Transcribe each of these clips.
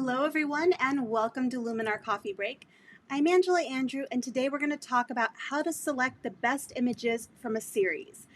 Hello everyone and welcome to Luminar Coffee Break. I'm Angela Andrieux and today we're going to talk about how to select the best images from a series.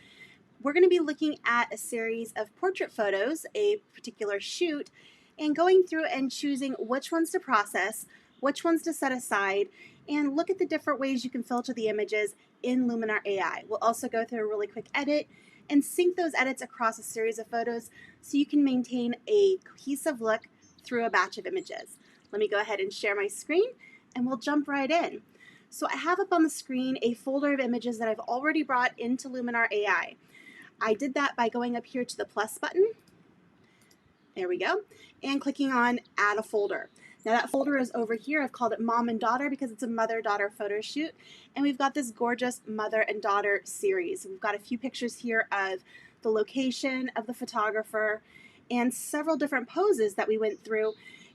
We're going to be looking at a series of portrait photos, a particular shoot, and going through and choosing which ones to process, which ones to set aside, and look at the different ways you can filter the images in Luminar AI. We'll also go through a really quick edit and sync those edits across a series of photos so you can maintain a cohesive look through a batch of images. Let me go ahead and share my screen and we'll jump right in. So I have up on the screen a folder of images that I've already brought into Luminar AI. I did that by going up here to the plus button. There we go. And clicking on add a folder. Now that folder is over here. I've called it mom and daughter because it's a mother-daughter photo shoot. And we've got this gorgeous mother and daughter series. We've got a few pictures here of the location of the photographer and several different poses that we went through.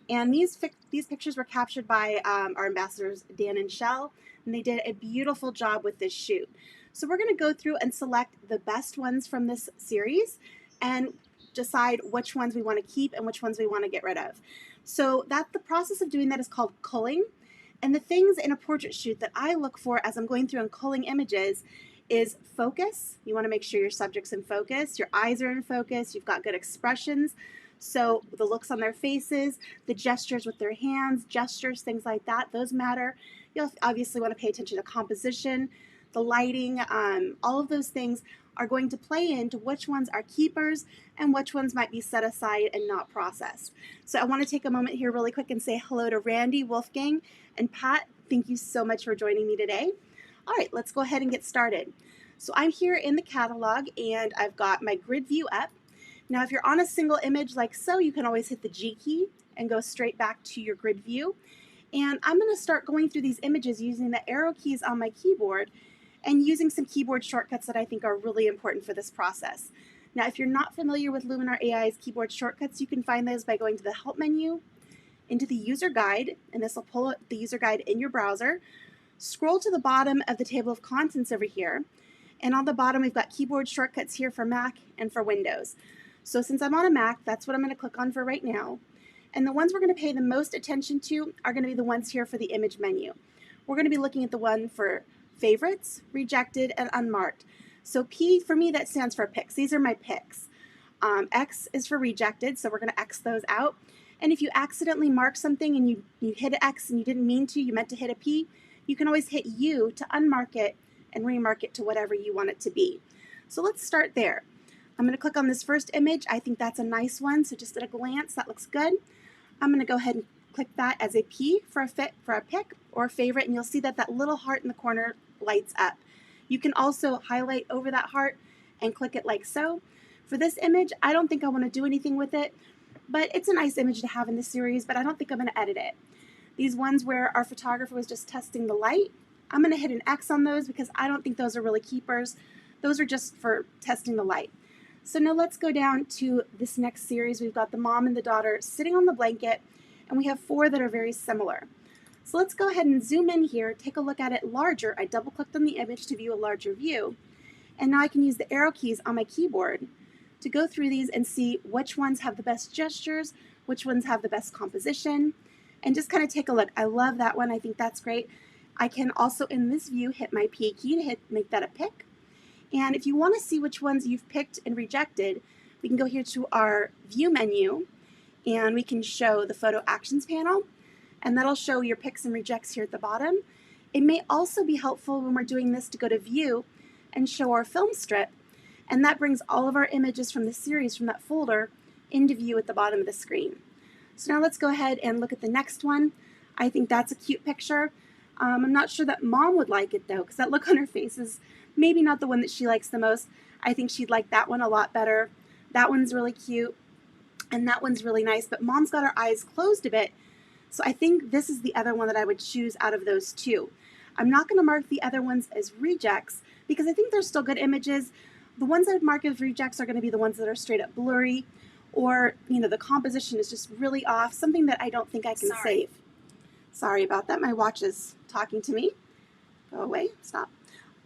And these pictures were captured by our ambassadors, Dan and Shell, and they did a beautiful job with this shoot. So we're going to go through and select the best ones from this series and decide which ones we want to keep and which ones we want to get rid of. So the process of doing that is called culling. And the things in a portrait shoot that I look for as I'm going through and culling images is focus. You want to make sure your subject's in focus, your eyes are in focus, you've got good expressions. So the looks on their faces, the gestures with their hands, gestures, things like that, those matter. You'll obviously want to pay attention to composition, the lighting, all of those things are going to play into which ones are keepers and which ones might be set aside and not processed. So I want to take a moment here really quick and say hello to Randy, Wolfgang, and Pat. Thank you so much for joining me today. All right, let's go ahead and get started. So I'm here in the catalog and I've got my grid view up. Now if you're on a single image like so, you can always hit the G key and go straight back to your grid view. And I'm going to start going through these images using the arrow keys on my keyboard and using some keyboard shortcuts that I think are really important for this process. Now if you're not familiar with Luminar AI's keyboard shortcuts, you can find those by going to the Help menu, into the User Guide, and this will pull up the User Guide in your browser. Scroll to the bottom of the table of contents over here, and on the bottom we've got keyboard shortcuts here for Mac and for Windows. So since I'm on a Mac, that's what I'm going to click on for right now. And the ones we're going to pay the most attention to are going to be the ones here for the image menu. We're going to be looking at the one for favorites, rejected, and unmarked. So P, for me, that stands for picks. These are my picks. X is for rejected, so we're going to X those out. And if you accidentally mark something and you hit an X and you didn't mean to, you meant to hit a P, you can always hit U to unmark it and remark it to whatever you want it to be. So let's start there. I'm going to click on this first image. I think that's a nice one, so just at a glance, that looks good. I'm going to go ahead and click that as a P for a pick or a favorite, and you'll see that that little heart in the corner lights up. You can also highlight over that heart and click it like so. For this image, I don't think I want to do anything with it, but it's a nice image to have in this series, but I don't think I'm going to edit it. These ones where our photographer was just testing the light, I'm going to hit an X on those because I don't think those are really keepers. Those are just for testing the light. So now let's go down to this next series. We've got the mom and the daughter sitting on the blanket, and we have 4 that are very similar. So let's go ahead and zoom in here, take a look at it larger. I double-clicked on the image to view a larger view, and now I can use the arrow keys on my keyboard to go through these and see which ones have the best gestures, which ones have the best composition, and just kind of take a look. I love that one. I think that's great. I can also, in this view, hit my P key to make that a pick. And if you want to see which ones you've picked and rejected, we can go here to our View menu, and we can show the Photo Actions panel, and that'll show your picks and rejects here at the bottom. It may also be helpful when we're doing this to go to View and show our film strip, and that brings all of our images from the series from that folder into view at the bottom of the screen. So now let's go ahead and look at the next one. I think that's a cute picture. I'm not sure that mom would like it though, because that look on her face is maybe not the one that she likes the most. I think she'd like that one a lot better. That one's really cute, and that one's really nice, but mom's got her eyes closed a bit, so I think this is the other one that I would choose out of those 2. I'm not going to mark the other ones as rejects because I think they're still good images. The ones I would mark as rejects are going to be the ones that are straight up blurry, or the composition is just really off, something that I don't think I can save. Sorry about that. My watch is talking to me. Go away. Stop.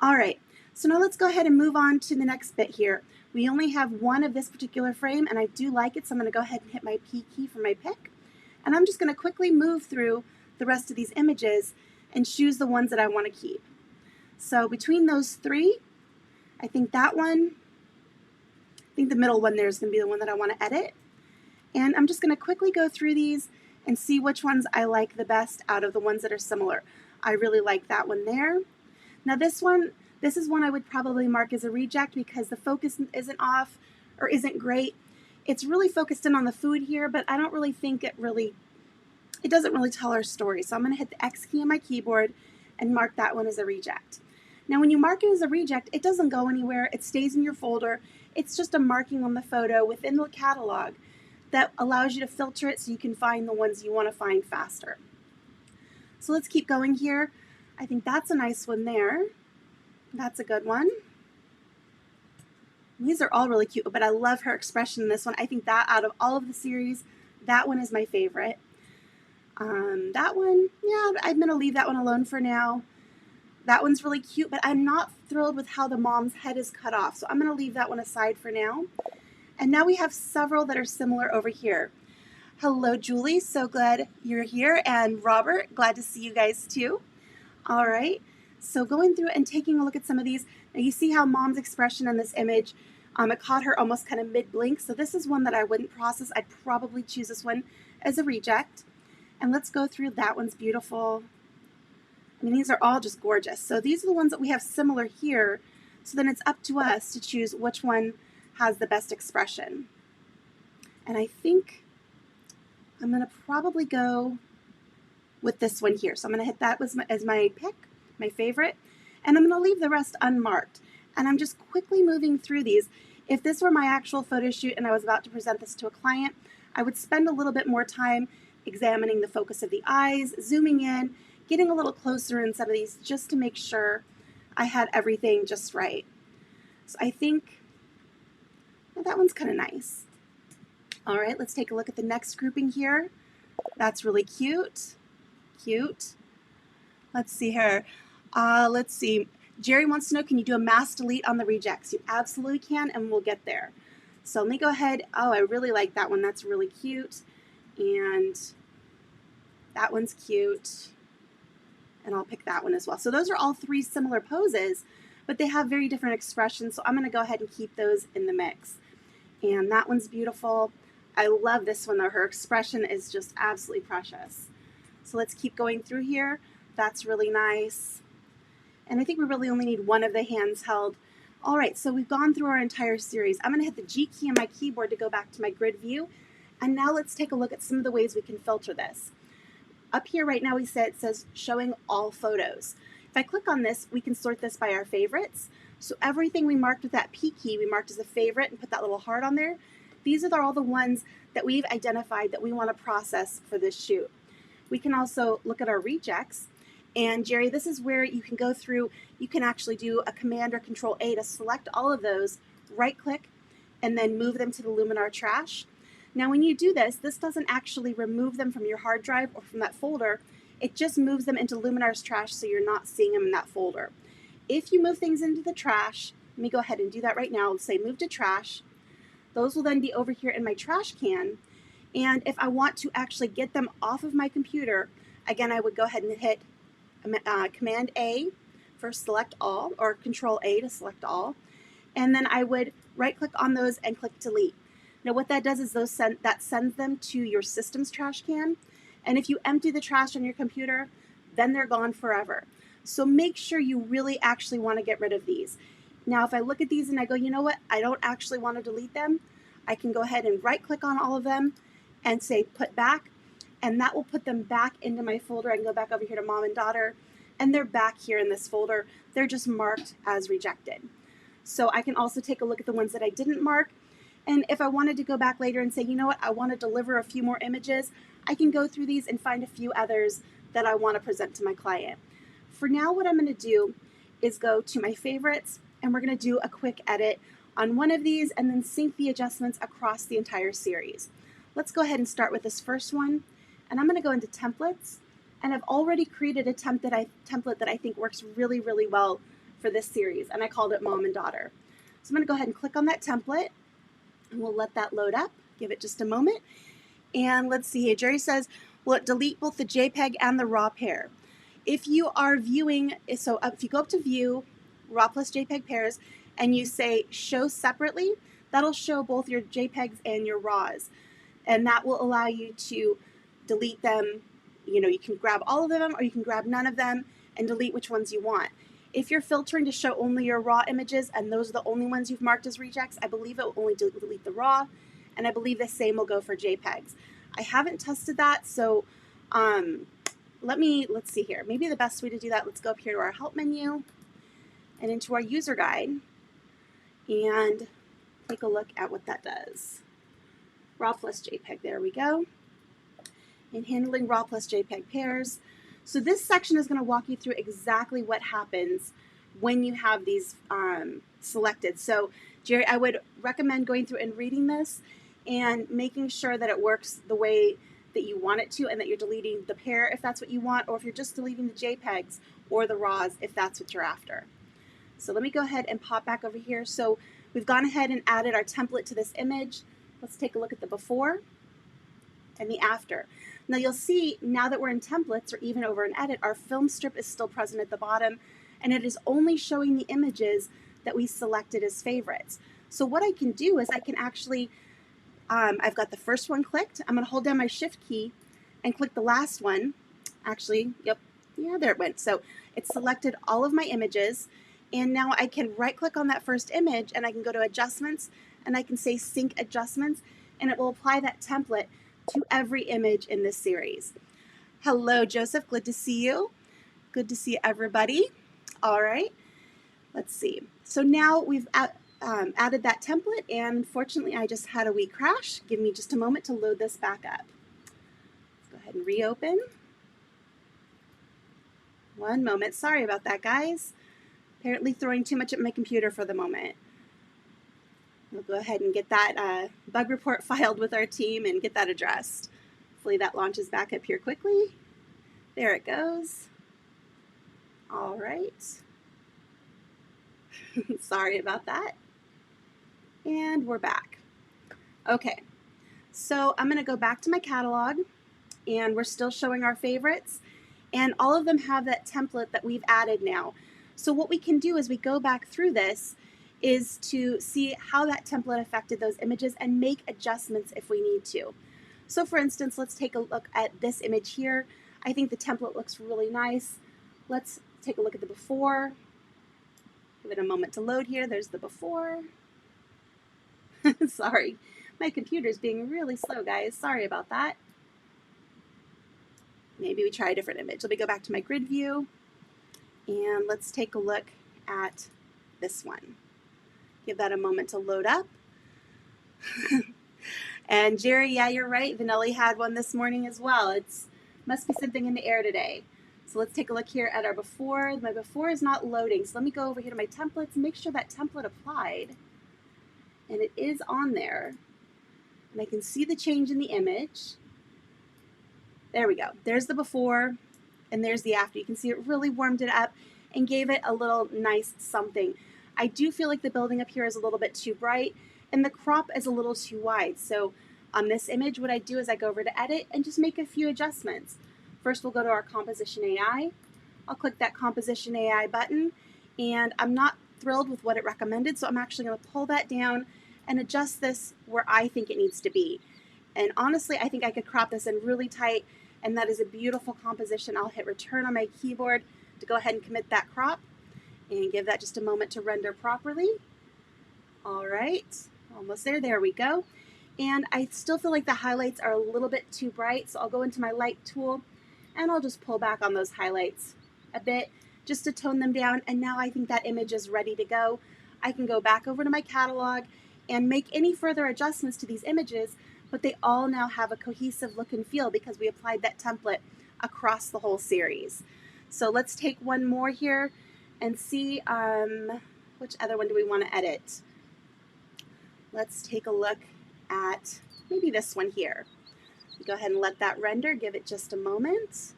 All right. So now let's go ahead and move on to the next bit here. We only have one of this particular frame, and I do like it, so I'm going to go ahead and hit my P key for my pick. And I'm just going to quickly move through the rest of these images and choose the ones that I want to keep. So between those three, I think that one, I think the middle one there is going to be the one that I want to edit. And I'm just going to quickly go through these and see which ones I like the best out of the ones that are similar. I really like that one there. Now this is one I would probably mark as a reject because the focus isn't off or isn't great. It's really focused in on the food here, but I don't really think it doesn't really tell our story. So I'm going to hit the X key on my keyboard and mark that one as a reject. Now when you mark it as a reject, it doesn't go anywhere. It stays in your folder. It's just a marking on the photo within the catalog that allows you to filter it so you can find the ones you want to find faster. So let's keep going here. I think that's a nice one there. That's a good one. These are all really cute, but I love her expression in this one. I think that out of all of the series, that one is my favorite. That one, yeah, I'm going to leave that one alone for now. That one's really cute, but I'm not thrilled with how the mom's head is cut off, so I'm going to leave that one aside for now. And now we have several that are similar over here. Hello, Julie. So glad you're here. And Robert, glad to see you guys too. All right. So going through and taking a look at some of these. Now you see how mom's expression in this image, it caught her almost kind of mid-blink. So this is one that I wouldn't process. I'd probably choose this one as a reject. And let's go through. That one's beautiful. I mean, these are all just gorgeous. So these are the ones that we have similar here. So then it's up to us to choose which one has the best expression. And I think I'm going to probably go with this one here. So I'm going to hit that as my pick, my favorite, and I'm going to leave the rest unmarked. And I'm just quickly moving through these. If this were my actual photo shoot and I was about to present this to a client, I would spend a little bit more time examining the focus of the eyes, zooming in, getting a little closer in some of these just to make sure I had everything just right. So I think that one's kind of nice. All right, let's take a look at the next grouping here. That's really cute. Cute. Let's see here. Let's see. Jerry wants to know, can you do a mass delete on the rejects? You absolutely can, and we'll get there. So let me go ahead. Oh, I really like that one. That's really cute. And that one's cute. And I'll pick that one as well. So those are all three similar poses, but they have very different expressions. So I'm going to go ahead and keep those in the mix. And that one's beautiful. I love this one though. Her expression is just absolutely precious. So let's keep going through here. That's really nice. And I think we really only need one of the hands held. All right, so we've gone through our entire series. I'm going to hit the G key on my keyboard to go back to my grid view. And now let's take a look at some of the ways we can filter this. Up here right now, it says showing all photos. If I click on this, we can sort this by our favorites. So everything we marked with that P key, we marked as a favorite and put that little heart on there. These are all the ones that we've identified that we want to process for this shoot. We can also look at our rejects. And Jerry, this is where you can go through, you can actually do a Command or Control A to select all of those, right click, and then move them to the Luminar trash. Now when you do this, this doesn't actually remove them from your hard drive or from that folder. It just moves them into Luminar's trash so you're not seeing them in that folder. If you move things into the trash, let me go ahead and do that right now. Let's say move to trash. Those will then be over here in my trash can. And if I want to actually get them off of my computer, again, I would go ahead and hit Command A for select all, or Control A to select all. And then I would right click on those and click delete. Now what that does is that sends them to your system's trash can. And if you empty the trash on your computer, then they're gone forever. So make sure you really actually want to get rid of these. Now if I look at these and I go, you know what, I don't actually want to delete them, I can go ahead and right click on all of them and say put back, and that will put them back into my folder. I can go back over here to mom and daughter, and they're back here in this folder. They're just marked as rejected. So I can also take a look at the ones that I didn't mark. And if I wanted to go back later and say, you know what, I want to deliver a few more images, I can go through these and find a few others that I want to present to my client. For now, what I'm going to do is go to my favorites, and we're going to do a quick edit on one of these and then sync the adjustments across the entire series. Let's go ahead and start with this first one. And I'm going to go into templates, and I've already created a template that I think works really, really well for this series, and I called it Mom and Daughter. So I'm going to go ahead and click on that template, and we'll let that load up. Give it just a moment. And let's see here. Jerry says, will it delete both the JPEG and the RAW pair? If you are viewing, so if you go up to view RAW plus JPEG pairs and you say show separately, that'll show both your JPEGs and your RAWs. And that will allow you to delete them. You know, you can grab all of them or you can grab none of them and delete which ones you want. If you're filtering to show only your RAW images and those are the only ones you've marked as rejects, I believe it will only delete the RAW, and I believe the same will go for JPEGs. I haven't tested that, so let's see here. Maybe the best way to do that, let's go up here to our help menu and into our user guide and take a look at what that does. RAW plus JPEG, there we go. And handling RAW plus JPEG pairs. So this section is going to walk you through exactly what happens when you have these selected. So Jerry, I would recommend going through and reading this and making sure that it works the way that you want it to and that you're deleting the pair if that's what you want, or if you're just deleting the JPEGs or the RAWs if that's what you're after. So let me go ahead and pop back over here. So we've gone ahead and added our template to this image. Let's take a look at the before and the after. Now you'll see, now that we're in templates or even over in edit, our film strip is still present at the bottom and it is only showing the images that we selected as favorites. So what I can do is I can actually, I've got the first one clicked. I'm going to hold down my shift key and click the last one. Actually, yep, yeah, there it went. So it selected all of my images, and now I can right click on that first image and I can go to adjustments and I can say sync adjustments, and it will apply that template to every image in this series. Hello, Joseph, good to see you. Good to see everybody. All right, let's see. So now we've added that template, and unfortunately I just had a wee crash. Give me just a moment to load this back up. Let's go ahead and reopen. One moment, sorry about that, guys. Apparently throwing too much at my computer for the moment. We'll go ahead and get that bug report filed with our team and get that addressed. Hopefully that launches back up here quickly. There it goes. All right. Sorry about that. And we're back. Okay, so I'm going to go back to my catalog, and we're still showing our favorites, and all of them have that template that we've added now. So what we can do as we go back through this is to see how that template affected those images and make adjustments if we need to. So for instance, let's take a look at this image here. I think the template looks really nice. Let's take a look at the before. Give it a moment to load here. There's the before. Sorry, my computer's being really slow, guys. Sorry about that. Maybe we try a different image. Let me go back to my grid view, and let's take a look at this one. Give that a moment to load up. And Jerry, yeah, you're right. Vanelli had one this morning as well. It's must be something in the air today. So let's take a look here at our before. My before is not loading, so let me go over here to my templates and make sure that template applied. And it is on there. And I can see the change in the image. There we go. There's the before, and there's the after. You can see it really warmed it up and gave it a little nice something. I do feel like the building up here is a little bit too bright, and the crop is a little too wide. So on this image, what I do is I go over to edit and just make a few adjustments. First, we'll go to our Composition AI. I'll click that Composition AI button, and I'm not thrilled with what it recommended, so I'm actually going to pull that down and adjust this where I think it needs to be. And honestly, I think I could crop this in really tight, and that is a beautiful composition. I'll hit return on my keyboard to go ahead and commit that crop and give that just a moment to render properly. All right, almost there. There we go. And I still feel like the highlights are a little bit too bright, so I'll go into my light tool and I'll just pull back on those highlights a bit just to tone them down. And now I think that image is ready to go. I can go back over to my catalog and make any further adjustments to these images, but they all now have a cohesive look and feel because we applied that template across the whole series. So let's take one more here and see which other one do we want to edit. Let's take a look at maybe this one here. Go ahead and let that render, give it just a moment.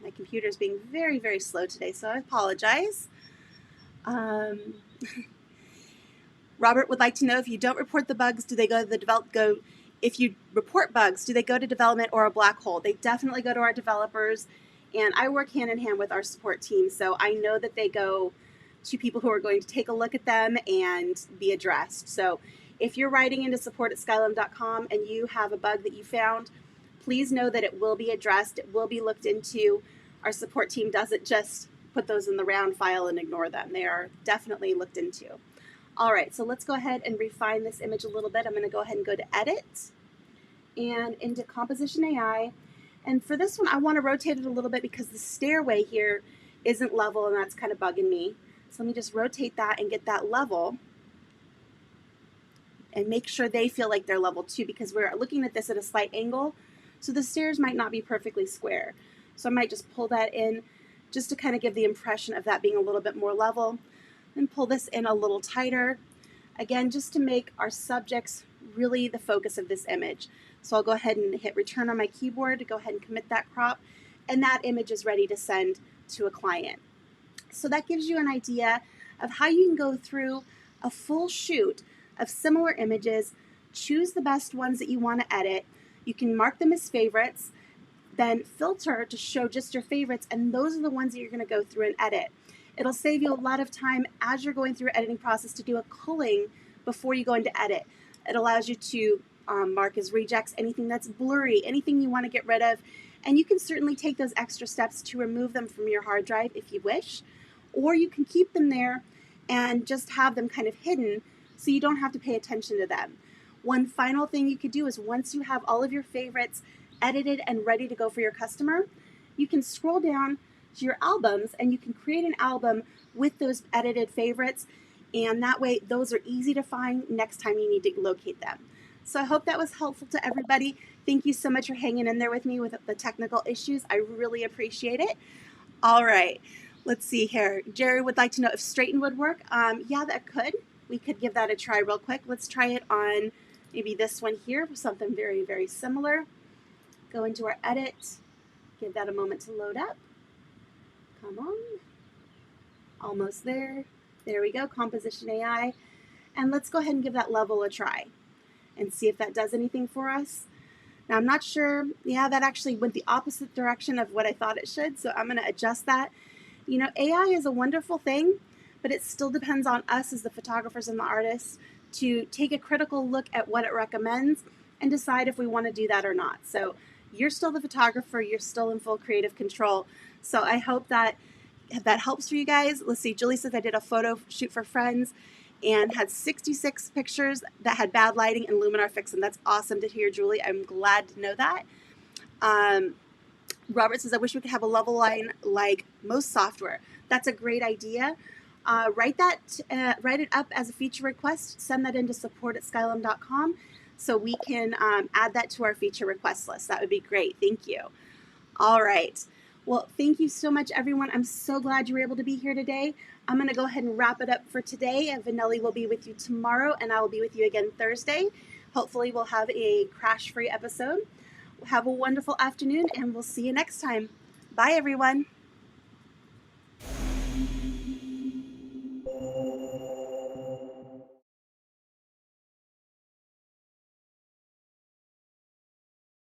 My computer's being very, very slow today, so I apologize. Robert would like to know, if you don't report the bugs, do they go to the if you report bugs, do they go to development or a black hole? They definitely go to our developers, and I work hand in hand with our support team, so I know that they go to people who are going to take a look at them and be addressed. So if you're writing into support@skylum.com and you have a bug that you found, please know that it will be addressed. It will be looked into. Our support team doesn't just put those in the round file and ignore them. They are definitely looked into. All right, so let's go ahead and refine this image a little bit. I'm going to go ahead and go to Edit and into Composition AI. And for this one, I want to rotate it a little bit because the stairway here isn't level, and that's kind of bugging me. So let me just rotate that and get that level and make sure they feel like they're level too, because we're looking at this at a slight angle. So the stairs might not be perfectly square. So I might just pull that in just to kind of give the impression of that being a little bit more level, and pull this in a little tighter. Again, just to make our subjects really the focus of this image. So I'll go ahead and hit return on my keyboard to go ahead and commit that crop, and that image is ready to send to a client. So that gives you an idea of how you can go through a full shoot of similar images, choose the best ones that you want to edit. You can mark them as favorites, then filter to show just your favorites, and those are the ones that you're going to go through and edit. It'll save you a lot of time as you're going through your editing process to do a culling before you go into edit. It allows you to mark as rejects anything that's blurry, anything you want to get rid of, and you can certainly take those extra steps to remove them from your hard drive if you wish, or you can keep them there and just have them kind of hidden so you don't have to pay attention to them. One final thing you could do is once you have all of your favorites edited and ready to go for your customer, you can scroll down to your albums and you can create an album with those edited favorites, and that way those are easy to find next time you need to locate them. So I hope that was helpful to everybody. Thank you so much for hanging in there with me with the technical issues. I really appreciate it. All right, let's see here. Jerry would like to know if straighten would work. Yeah, that could. We could give that a try real quick. Let's try it on maybe this one here, something very, very similar. Go into our edit, give that a moment to load up. Come on, almost there. There we go, Composition AI. And let's go ahead and give that level a try and see if that does anything for us. Now I'm not sure, yeah, that actually went the opposite direction of what I thought it should, so I'm gonna adjust that. You know, AI is a wonderful thing, but it still depends on us as the photographers and the artists to take a critical look at what it recommends and decide if we wanna do that or not. So you're still the photographer, you're still in full creative control. So I hope that helps for you guys. Let's see, Julie says I did a photo shoot for friends and had 66 pictures that had bad lighting and Luminar fixed them. That's awesome to hear, Julie. I'm glad to know that. Robert says, I wish we could have a level line like most software. That's a great idea. Write it up as a feature request, send that into support@skylum.com so we can add that to our feature request list. That would be great. Thank you. All right. Well, thank you so much, everyone. I'm so glad you were able to be here today. I'm going to go ahead and wrap it up for today. Vanelli will be with you tomorrow, and I will be with you again Thursday. Hopefully, we'll have a crash-free episode. Have a wonderful afternoon, and we'll see you next time. Bye, everyone.